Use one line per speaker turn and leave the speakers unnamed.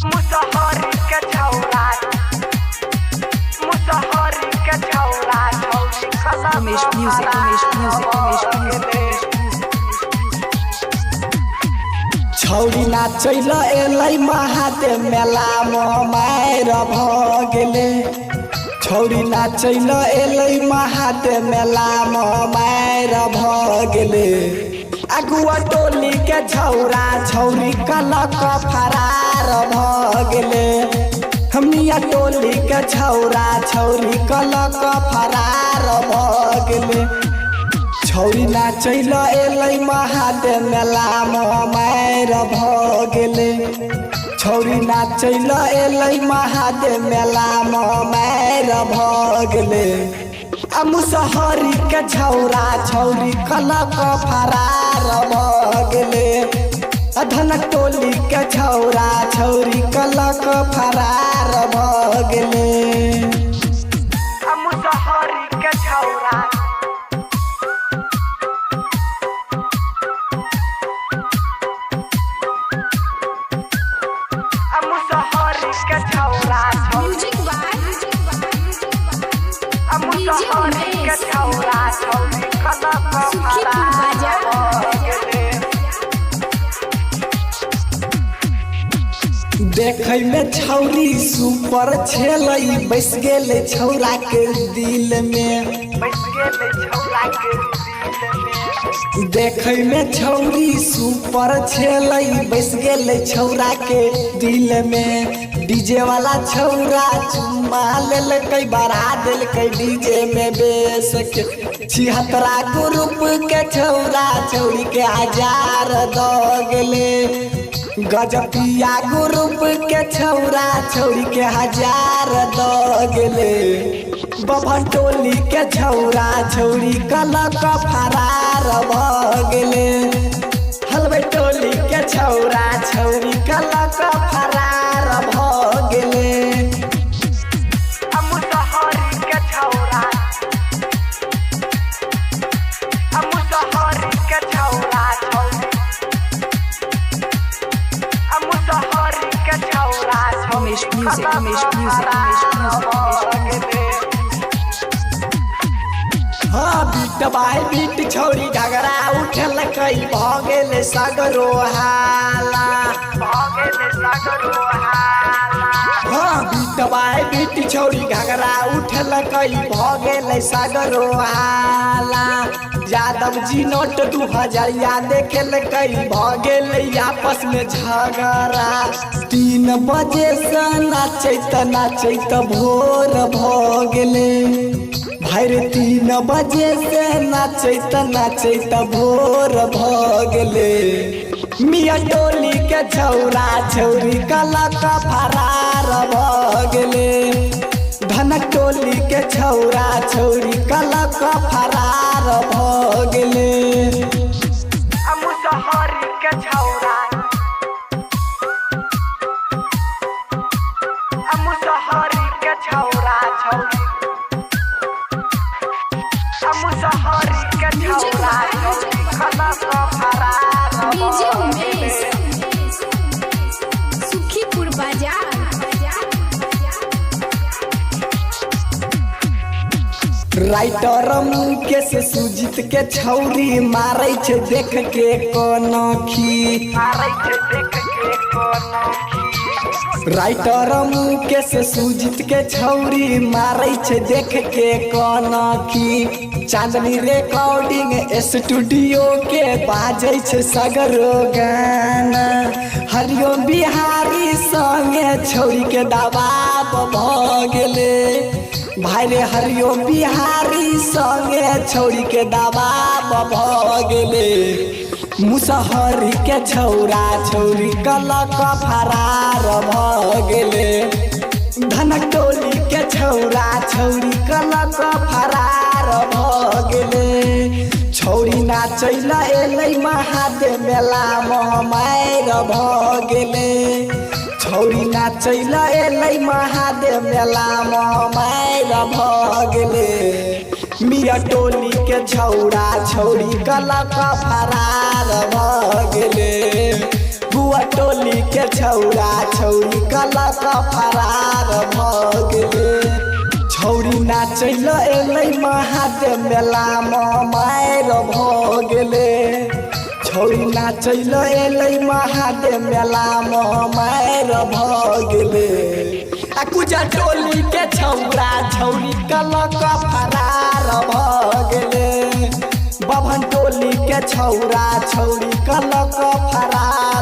मुसहरी के छौरा
Umesh music.
छौरी नाचैल एलै महादेव मेला मायर भ गेले। छौरी नाचैल एलै महादेव मेला मायर भ गेले। अगुआ टोली के छौरा छौरी कलक फरार भ गेले। हमिया टोली के छौरा छौरी कलक फरार भ गेले। छौरी नाचैल एलै महादेव मेला मायर भ गेले। छौरी नाचैल एलै महादेव मेला मायर भ गेले। मुसहरी के छौरा छौरी कलक फरार भ गेले। धनक टोली के छौरा छौरी कलक फरार भ गेले।
मुसहरी के छौरा
Music by Sukhipur Bazaar.
देखै में छौरी सुपर छेलै बैस गेले छौरा के दिल में। देखै में छौरी सुपर छेलै बैस गेले छौरा के दिल में। डीजे वाला छौरा चुम्मा लेलकै बढ़ा देलकै डीजे में बेस के। 76 ग्रुप के छौरा छौरी के 1000 द गेले। गजपिया ग्रुप के छौरा छौरी के 1000 द गेले। बबन टोली के छौरा छौरी कलक फरार भ गेले। हलवे टोली के छौरा छौरी कलक फरार भ गेले।
मुसहरी के छौरा
Umesh music.
हाँ बीट बाय बीट छौरी घगरा उठलकै भ गेले सगरो हाला। हाँ बीट बाय बीट छौरी घगरा उठलकै भ गेले सगरो हाला। यादव जी नोट 2000 देखेलकै भ गेले आपस में झगड़ा। 3 बजे से नाचैत भोर भ गेले। भैर 3 बजे से नाचैत भोर भ गेले। मिया टोली के छौरा छौरी कलक फरार भ गेले। धनक टोली के छौरा छौरी कलक फरार भ गेले।
मुसहरी के छौरा
DJ Umesh. Sukhipur Bazaar.
Writer Mukesh Sujeet के छौरी मारै छै देख के कोनखी। राइटर मुकेश सुजीत के छौरी मारै छै देख के कोनखी। चांदनी रिकॉर्डिंग स्टूडियो के बाजै छै सगरो गाना। हरिओम बिहारी संगे छौरी के दबाव भ गेले। भाई रे हरिओम बिहारी संगे छौरी के दबाव भ गेले। मुसहरी के छौरा छौरी कलक फरार भ गेले। धनक टोली के छौरा छौरी कलक फरार भ गेले। छौरी नाचैल एलै महादेव मेला मायर भ गेले। छौरी नाचैल एलै महादेव मेला मायर भ गेले। मिया टोली के छौरा छौरी कलक फरार भ गेले बुआ टोली के छौरा छौरी कलक फरार भ गेले छौरी नाचैल एलै महादेव मेला मायर भ गेले छौरी नाचैल एलै महादेव मेला मायर भ गेले आ कुजा टोली के छौरा छौरी कलक फरार भ गेले बभन टोली के छौरा छौरी कलक फरार